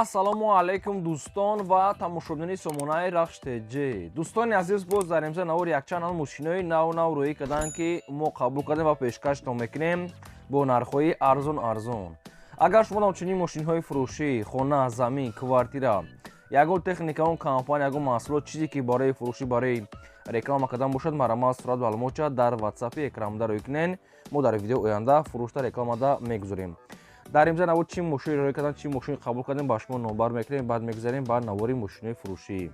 ассалому алайкум дӯстон ва тамошобини сомонаи рахш теҷ. Дӯстони азиз, боз дар имза навори якчанд мошинои нав рӯӣ карданд, ки мо қабул кардем ва пешкаштон мекунем бо нархҳои арзон. Агар шумо дар чунин мошинҳои фурӯшӣ, хона, замин, квартира, ягон техника, ягон компания, ягон маҳсулот, чизе ки барои фурӯшӣ, барои реклама кардан бошад, маромад сурат маълумота дар ватсапи экранда рӯй кунед. Мо дар видеои оянда фурӯшта рекламада мегузорем. дар имза навор чӣ мошин рӯй кардан, чӣ мошин қабул кардем, ба шумо номбар мекунем, баъд мегузарем ба навори мошинои фурӯшӣ.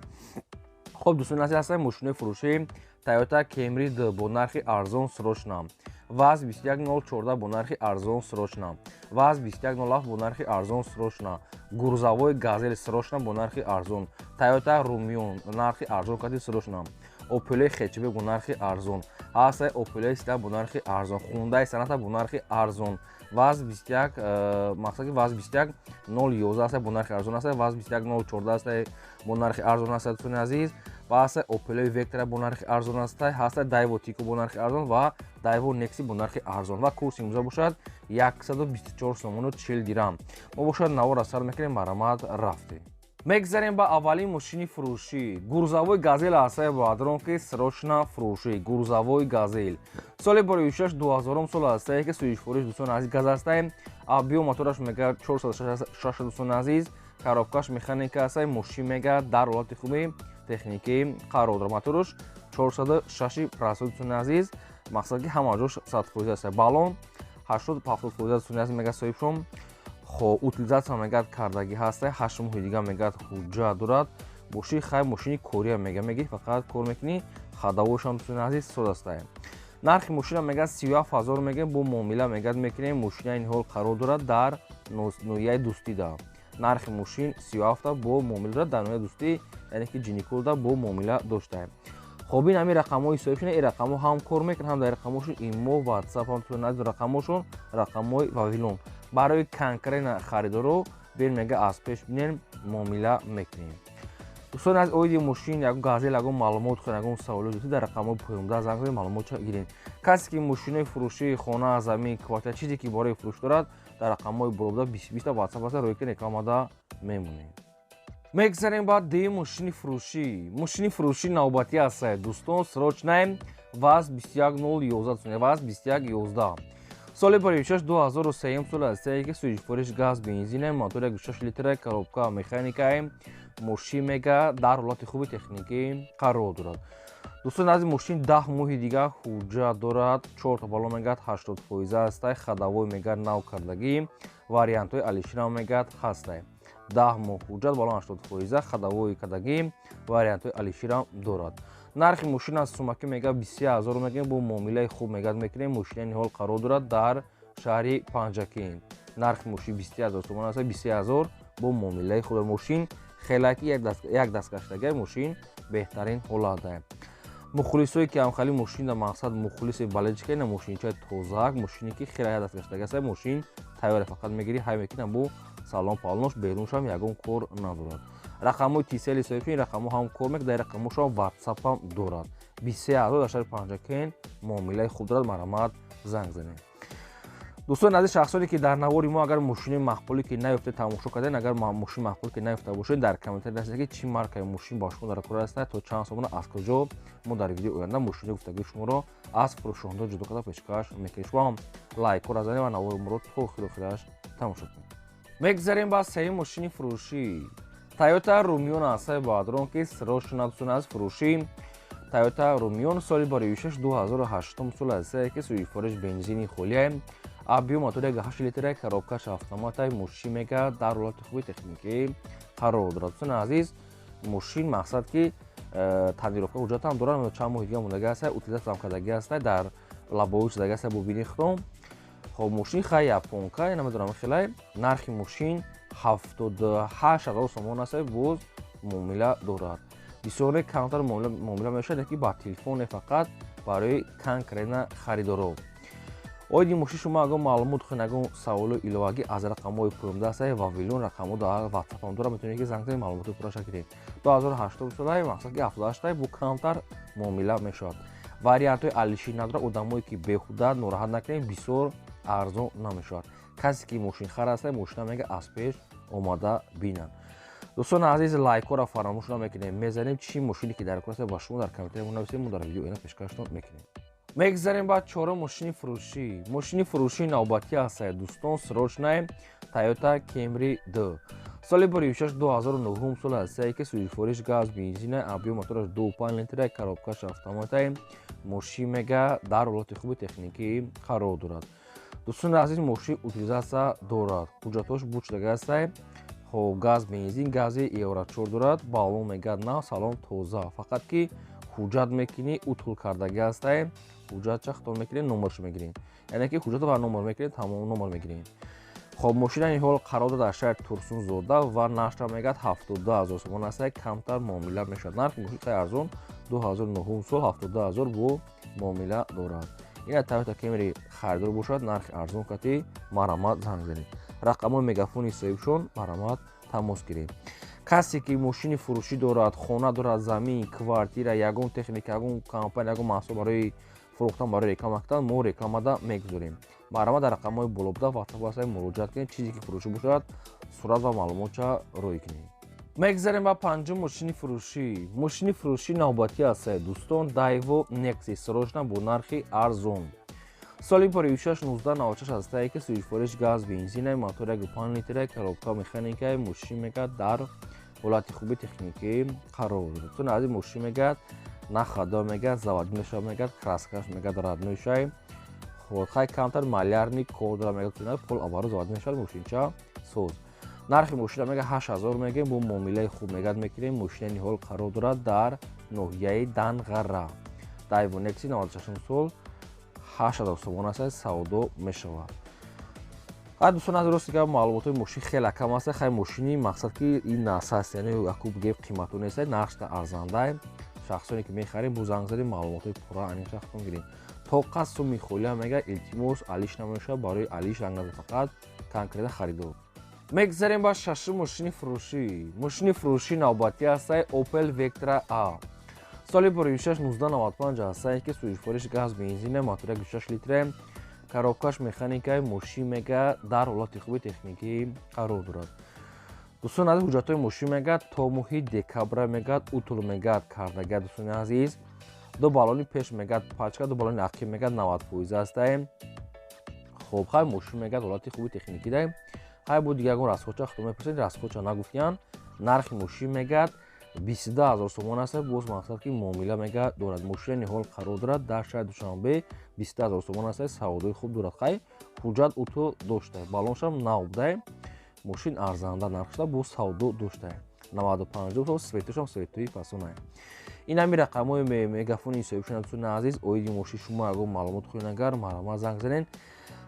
Хуб дӯстони азиз, ҳастем мошинои фурӯшӣ Toyota Camry D бо нархи арзон срочно, ВАЗ 21014 бо нархи арзон срочно, ВАЗ 21007 бо нархи арзон срочно, грузовой газель срочно бо нархи арзон, Toyota Rumion нархи арзон карди срочно, Opel хечбе бо нархи арзон, ҳастай Opel Style бо нархи арзон, Hyundai Sonata бо нархи арзон, ВАЗ 21 мақсади ВАЗ 21011 ҳастай бо нархи арзон ҳастай, ВАЗ 21014 ҳастай бо нархи арзон ҳастай дӯстони азиз, ва ҳастай Opel Vectra бо нархи арзон ҳастай, ҳастай Daewoo Tico бо нархи арзон ва Daewoo Nexi бо нархи арзон ва курси имзо бошад 124 сомону 40 дирам. Мо бошад навора сар мекунем, маромад рафтем. Мегзарем ба аввалин мошини фурӯшӣ. Грузовой газель ҳастай бо адронки срочно фурӯшӣ. Грузовой газель соли бори 2000 сол ҳастай, ки суиш фурӯш дӯстони азиз газ ҳастай. Абио мотораш мега 460 дӯстони азиз, коробкаш механика ҳастай, мошин мега дар ҳолати хуби техникӣ қарор дорад. Мотораш 406 дӯстони азиз, мақсад ки ҳама ҷош 100% ҳастай. Балон 80-70% дӯстони азиз мега соҳибшум. خب утилизация мегад кардагӣ ҳастай, 8 моҳи дига мегад ҳуҷҷат дорад. Боши хай мошини кория меги фақат кор мекунӣ, хадавошам дӯстони азиз сод ҳастай. Нархи мошина мегад 37000 мегем, бо муомила мегад мекунем. Мошина ин ҳол қарор дорад дар ноҳияи Дӯстида. Нархи мошин 37 бо муомила дорад дар ноҳияи Дӯстӣ, яъне ки Ҷиникӯлда бо муомила доштаем. خب این همین رقم‌های صاحبشون، این رقم‌ها هم کار میکنن، هم در رقم‌هاشون ایمو و واتساپ هم تو نزد رقم‌هاشون رقم‌های واویلون. برای کنکرین خریدارو بین میگه از پیش بینیم معامله میکنیم. دوستان از اوید ماشین یا گازل یا معلومات خود یا سوالات در رقم‌های پایین‌دا زنگ زدید معلومات گیرین. کسی که ماشین فروشی، خانه، زمین، کوارتر چیزی که برای فروش دارد در رقم‌های بالا 20 واتساپ است روی که رقم‌ها میمونه. мегзарем ба ди мошини фурӯшӣ. Мошини фурӯшӣ навбатӣ ҳастай дӯстон, срочно ВАЗ 21011 ВАЗ 21011. соли бори 2003 сол ҳастай, ки суиш фурӯш газ, бензин, мотори 6 литр, коробка механика, мошин мега дар ҳолати хуби техникӣ қарор дорад. дӯстони азиз, мошин 10 моҳи дига ҳуҷҷат дорад, 4 та балон мегад 80% ҳастай, хадавой мегад нав кардагӣ, вариантҳои алишина мегад ҳастай. 10 моҳ ҳуҷҷат, балон 80%, хадавои кардагӣ, вариантҳои алишира дорад. нархи мошина сумаки мега 23000 мегем, бо муомилаи хуб мегад мекунем. Мошина ин ҳол қарор дорад дар шаҳри Панҷакин. нархи мошин 23000 сомон аст, 23000 бо муомилаи хуб. Мошин хелаки як дасткаштаги мошин беҳтарин ҳолатда. мухлисое ки ҳамхали мошин дар мақсад мухлиси балечка на мошинчаи тозак, мошине ки хела як дасткаштаги аст, мошин тайёре фақат мегири ҳай мекунам бо салон палнош, беруншам ягон кор надорад. рақамҳои тисели соҳибшин рақамҳо ҳам кор мекунад, дар рақамҳошам ватсап ҳам дорад. 23000 дар шаҳри Панҷакин муомилаи хуб дорад, маромад занг занед. дӯстони азиз, шахсоне ки дар навори мо агар мошини махбулӣ ки наёфта тамошо карден, агар мошин махбул ки наёфта бошед, дар комментар нависед ки чӣ маркаи мошин ба шумо дар кор аст, то чанд сомона аз куҷо. мо дар видеои оянда мошини гуфтагӯи шуморо аз фурӯшонда ҷудо карда пешкаш мекунем. шумо ҳам лайкҳоро занед ва навори моро то охираш тамошо кунед. мегзарем ба сеюм мошини фурӯшӣ. Toyota Rumion ҳастай бо адронки срочно дӯстони азиз фурӯшӣ. Toyota Rumion соли бори 2008 сол ҳастай, ки суиш фурӯш бензини холия, абио мотори 8 литр, коробкаш автоматай, мошин мега дар ҳолати хуби техникӣ қарор дорад. дӯстони азиз, мошин мақсад ки таъмировка ҳуҷҷат ҳам дорад, чанд моҳи дига мондаги ҳастай, утилизация ҳам кардагӣ ҳастай, дар лабои шудаги ҳастай бо бини хром. خب мошин хай японка, намедонам хелай. нархи мошин 78000 сомон ҳастай, боз муомила дорад. бисёре камтар муомила мешавад, ки ба телефоне фақат барои кан кардани харидоро. оиди мошин шумо агар маълумот хӯед, ягон саволу иловагӣ аз рақамҳои поёмда ҳастай, вавилон рақамҳо дар ватсап ҳам дорад, метавонед ки занг занед маълумоти пурраша гиред. 2008 солай мақсад ки 78 бо камтар муомила мешавад. вариантҳои алишин надорад, одамое ки беҳуда нороҳат накунед, бисёр арзон намешавад. касе ки мошин хар ҳастай, мошина мега аз пеш омада бинанд. дӯстон азиз, лайкҳоро фаромӯш намекунем, мезанем чӣ мошине ки дар курсе ба шумо дар комментариё нависем, мо дар видео ина пешкашон мекунем. мегзарем ба чорум мошини фурӯшӣ. Мошини фурӯшии навбатӣ ҳастае дӯстон, срочная Toyota Camry 2. соли бори 2009 сол ҳастае ки сӯзишвориш газ бензина, объём мотораш 2.5 литра, коробкаш автомата, мошин мега дар ҳолати хуби техникӣ қарор дорад. дӯстони азиз, мошин утилизатсия дорад, ҳуҷҷатош буд шудага ҳастае. хоб газ бензин, гази евро 4 дорад, баллон мега нав, салон тоза, фақат ки ҳуҷҷат мекунӣ утул кардагӣ ҳастае. ҳуҷҷат чахтон мекунед, номершо мегиред, яъне ки ҳуҷҷатро ба номер мекунед, тамом номер мегиред. хоб мошина ин ҳол қарор дорад дар шаҳри Турсунзода ва нархаш мегӯяд 72 000 сомон ҳастае, камтар муомила мешавад. нархи мошин хеле арзон, 2009 сол 72 000 бо муомила дорад. ина Toyota Camry харидор бошад, нархи арзон кати марамат занг занед. рақамҳои мегафони соҳибшон марамат тамос гиред. касе ки мошини фурӯшӣ дорад, хона дорад, замин, квартира, ягон техника, ягон компания, ягон маҳсул барои фурӯхтан, барои реклама кардан, мо рекламада мегузорем. марамат дар рақамҳои болобуда вақтҳо ҳастае, муроҷиат кунед, чизе ки фурӯшӣ бошад, сурат ва маълумотша рой кунед. мегзарем ба панҷум мошини фурӯшӣ. мошини фурӯшии навбатӣ ҳастае дӯстон, Daewoo Nexus срочна бо нархи арзон. соли бори 2696 ҳастае ки сӯзишвориш газ бензина, мотор 1.5 литра, коробка механика, мошин мега дар ҳолати хуби техникӣ қарор дорад. дӯстон азиз, мошин мега нахадо мега, заводӣ мешавад мега, краскаш мега роднойшай, хай камтар малярник кор дорад мега, пол оборот заводӣ мешавад, мошинча соз. нархи мошина мега 8000 мегем, бо муомилаи хуб мегад мекунем. мошина ин ҳол қарор дорад дар ноҳияи Данғара. Daewoo Nexus 96 сол 8000 сомон ҳастае, савдо мешавад. ҳар дӯстон аз рости гап маълумотои мошин хеле кам аст. хай мошини мақсад ки ин нарса аст, яъне якуб геп қимату нест, нархша арзанда. шахсоне ки мехарем бо занг занем маълумотои пурра анин шахсон гирем. то қад суми холия мега илтимос алиш намеша, барои алиш занг назед, фақат конкретна харидор. мегзарем ба шашум мошини фурӯшӣ. мошини фурӯшии навбатӣ ҳастае Opel Vectra A. соли бори 1695 ҳастае ки сӯзишвориш газ бензина, мотор 1.6 литра, коробкаш механика, мошин мега дар ҳолати хуби техникӣ қарор дорад. дӯстон азиз, ҳуҷҷатҳои мошин мега то моҳи декабра мегад утул мегад кардага. дӯстони азиз, ду баллони пеш мегад пачка, ду баллони ақиб мегад 90% ҳастае. хоб хай мошин мегад ҳолати хуби техникӣ дай. хай буд ягон расходча худо мепурсед, расходча нагуфтиян. нархи мошин мегад 22 000 сомон ҳастае, боз мақсад ки муомила мега дорад. мошина ин ҳол қарор дорад дар шаҳри Душанбе, 22 000 сомон ҳастае, савдои хуб дорад. хай ҳуҷҷат утул доштае, баллоншам нав будае, мошин арзанда нархша бо савдо доштае. 95 сол светошам светои фасонае. ин ҳамин рақамҳои мегафони соҳибшона. дӯстони азиз, оиди мошин шумо ягон маълумот хоҳед агар марамат занг занед.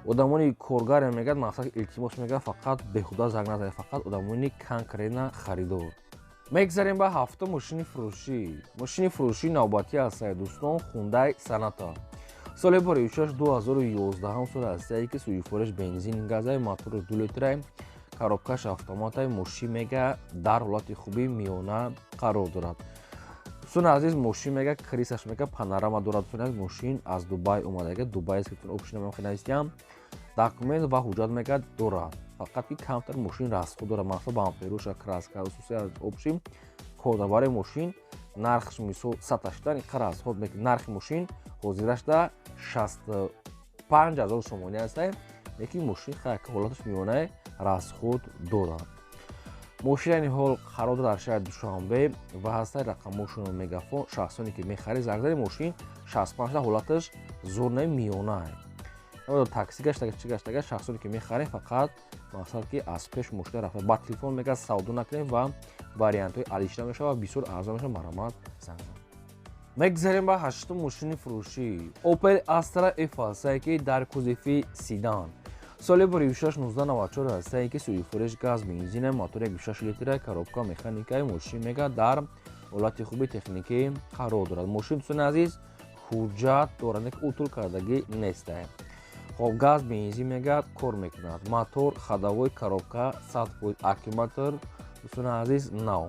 одамони коргаре мегӯяд мақсад илтимос мега, фақат беҳуда занг назанед, фақат одамони конкретна харидор. мегзарем ба ҳафтум мошини фурӯшӣ. мошини фурӯшии навбатӣ ҳастае дӯстон, Hyundai Sonata. соли бори 2011 сол ҳастае ки сӯзишвориш бензин газа, мотор 2 литра, коробкаш автомата, мошин мега дар ҳолати хуби миёна қарор дорад. дӯстони азиз, мошин мега крисаш мега панорама дорад. дӯстони азиз, мошин аз Дубай омадага, Дубайст ки опшина мехонавистиям, документ ва ҳуҷҷат мега дорад, фақат ки камтар мошин расход дорад, мақсад бамперуша, краска, хусуси аз опшим кода барои мошин. нархш мисол 180 иқа расход мекунад. нархи мошин ҳозирашда 65 000 сомонӣ ҳастае, лекин мошин хай ҳолаташ миёнае расход дорад. мошина ин ҳол қарор дорад дар шаҳри Душанбе ва ҳастае рақамҳошон мегафон. шахсоне ки мехаред занг занед, мошин 65 ҳолаташ зурнаи миёнае. такси гаштага чӣ гаштага, шахсоне ки мехарем фақат мақсад ки аз пеш мошина рафта ба телефон мега савдо накунем ва вариантҳои алишта мешавад, бисёр арзон мешавад, марамат занг занед. мегзарем ба ҳаштум мошини фурӯшӣ. Opel Astra F ҳастае ки дар кузифи седан. соли бори 1694 ҳастае ки сӯзишвориш газ бензина, мотор 1.6 литра, коробка механика, мошин мега дар ҳолати хуби техникӣ қарор дорад. мошин дӯстони азиз ҳуҷҷат дорад, лекин утул кардагӣ нестае. хоб газ бензин мега кор мекунад. мотор, ходовой, коробка 100% аккумулятор дӯстони азиз нав.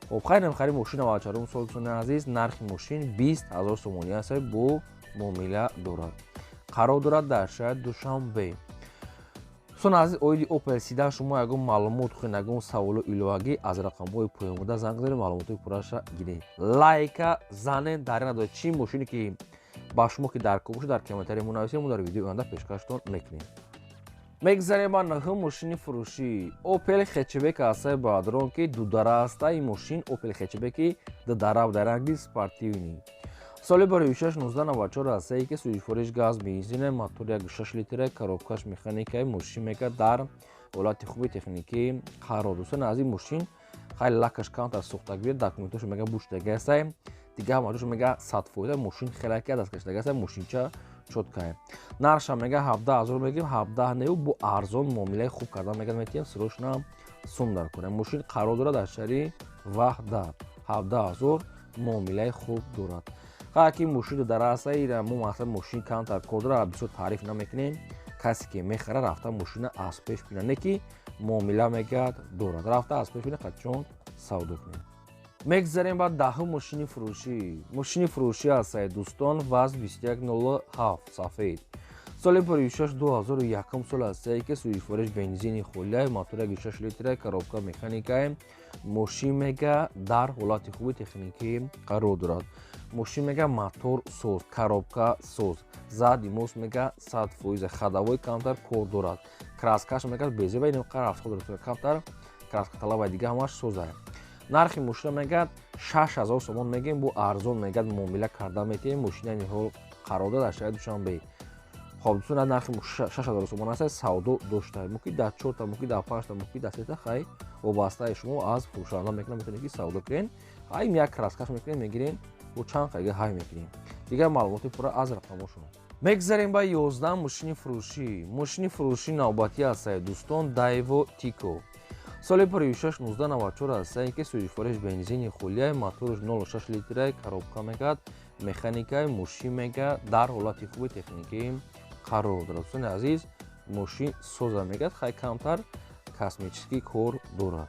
хоб хай намехарем мошина 94 сол дӯстони азиз, нархи мошин 20 000 сомонӣ ҳастае, бо муомила дорад. қарор дорад дар шаҳри Душанбе. دوستان عزیز اویدی اوپل سیدا شما اگه معلومات خوین اگه سوالو ایلواگی از رقم‌های پیاموده زنگ زنید معلومات پوراشا گیرید لایک زنید در این چی ماشینی که با شما که در کوبش در کامنتاری منویسید در ویدیو آینده پیشکشتون میکنیم میگذاریم با نهم ماشین فروشی اوپل خچبک هسته بادرون که دو دراسته این ماشین اوپل خچبکی دو در انگلیس سپارتیونی سال برای 1694 هسته ای که سوی فروش گاز بنزین موتور 6 لیتره коробкаш механикаи мошин мега дар ҳолати хуби техникӣ қарор дӯстон аз ин мошин хеле лакаш камтар сӯхтагӣ документош мега буштаги астай дига маҷош мега 100% мошин хеле ки дасткаштаги астай мошинча чоткае нарша мега 17000 мегим 17 неу бо арзон муомилаи хуб кардан мега метием срочно сумдар кунем мошин қарор дорад дар шаҳри ваҳда 17000 муомилаи хуб дорад ки мошин дараста ира мо мақсад мошин камтар кор дорад бисёр таъриф намекунем касе ки мехара рафта мошина аз пеш бина не ки муомила мегӯяд дорад рафта аз пеш бина қачон савдо кунем мегзарем ба даҳум мошини фурӯшӣ ҳастае дӯстон ваз 2107 сафед соли пуришаш 2001 сол ҳастае ки сӯи фурӯш бензини хӯлияи мотори 6 литра коробка механикаи мошин мега дар ҳолати хуби техникӣ қарор дорад мошин мега мотор соз коробка соз зади мост мега 100% хадавои камтар кор дорад краскаш мега безеба ин қарафта камтар краска талаба дига ҳамаш созае нархи мошина мега 6000 сомон мегем бо арзон мега муомила карда метием мошина ниҳол қарор дорад дар шаҳри душанбе хоб дӯстон нархи 6000 сомон аст савдо дошта муки дар 4 та муки дар 5 та муки дар 3 та хай вобастаи шумо аз фурӯшанда мекунам метавонед ки савдо кунед ҳай як краскаш мекунем мегирем бо чанд қайга ҳай мекунем дигар маълумоти пурра аз рақамошон мегзарем ба 11 мошини фурӯшӣ навбатӣ ҳастае дӯстон дайво тико соли пуришаш 1994 ҳастае ки сӯи фурӯш бензини хӯлияи моториш 06 литраи коробка мегад механикаи мошин мега дар ҳолати хуби техникӣ қарор дорад дӯстони азиз мошин соза мегад хай камтар косметический кор дорад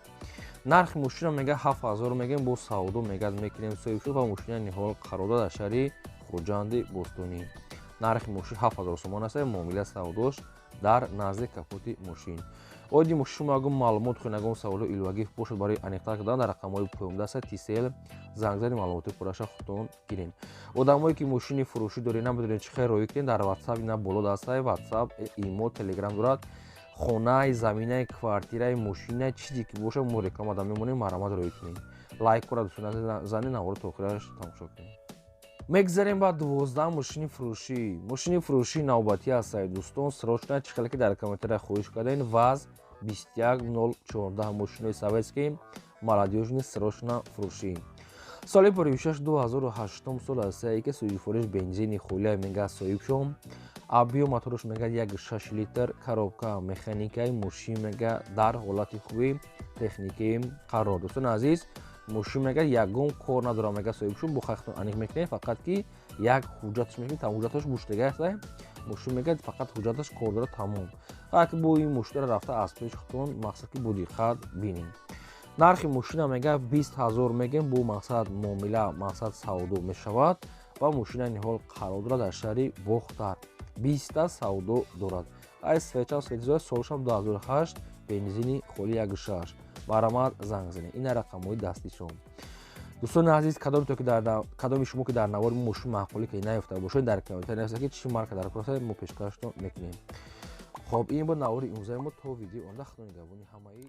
нархи мошина мега 7000 мегем бо савдо мегад мекунем соҳибшуд ва мошина ниҳол қарор дорад дар шаҳри хурҷанди бостонӣ нархи мошин 7000 сомон аст муомила савдош дар назди капоти мошин оди мошин шумо агон маълумот хӯин агон саволо иловагӣ бошад барои аниқтар кардан дар рақамҳои поёмда аст тисел зангзани маълумоти пурраша худтон гирем одамое ки мошини фурӯшӣ доред намедонед чӣ хел роӣ кунед дар ватсап ина боло дастаи ватсап имо телеграм дорад хонаи заминаи квартираи мошина чизе ки боша мо реклама да мемонем марамат роӣ кунем лайкора дӯстон зани навора то охираш тамошо кунем мегзарем ба 12 мошини фурӯшии навбатӣ ҳастае дӯстон срочно чӣ хеле ки дар комментария хоҳиш кардем ваз 21014 мошинои советский молодёжный срочно фурӯшӣ соли пуришаш 2008 сол ҳастае ки сӯи фурӯш бензини хӯлияи мега соҳибшон объем мотораш мега 6 литр коробка механикаи мошин мега дар ҳолати хуби техникӣ қарор дӯстон азиз мошин мега ягон кор надорад мега соҳибшон бо хахтон аниқ мекунем фақат ки як ҳуҷҷаташ мекунем там ҳуҷҷаташ буштага аст мошин мега фақат ҳуҷҷаташ кор дорад тамом ки бо ин мошинро рафта аз пеш хутон мақсад ки бо диққат бинем нархи мошина мега 20000 мегем бо мақсад муомила мақсад савдо мешавад ва мошина ниҳол қарор дорад дар шаҳри бохтар 20 та савдо дорад ай свеча светизоя солшам 2008 бензини холи 1.6 баромад занг занед ина рақамҳои дастишон дӯстони азиз кадоми шумо ки дар навори мошин маъқулӣ ки наёфта бошед дар комментар нависед ки чӣ марка дар кор мо пешкашто мекунем хоб ин бо навори имрӯзаи мо то видео онда худои нигоҳбони ҳамаи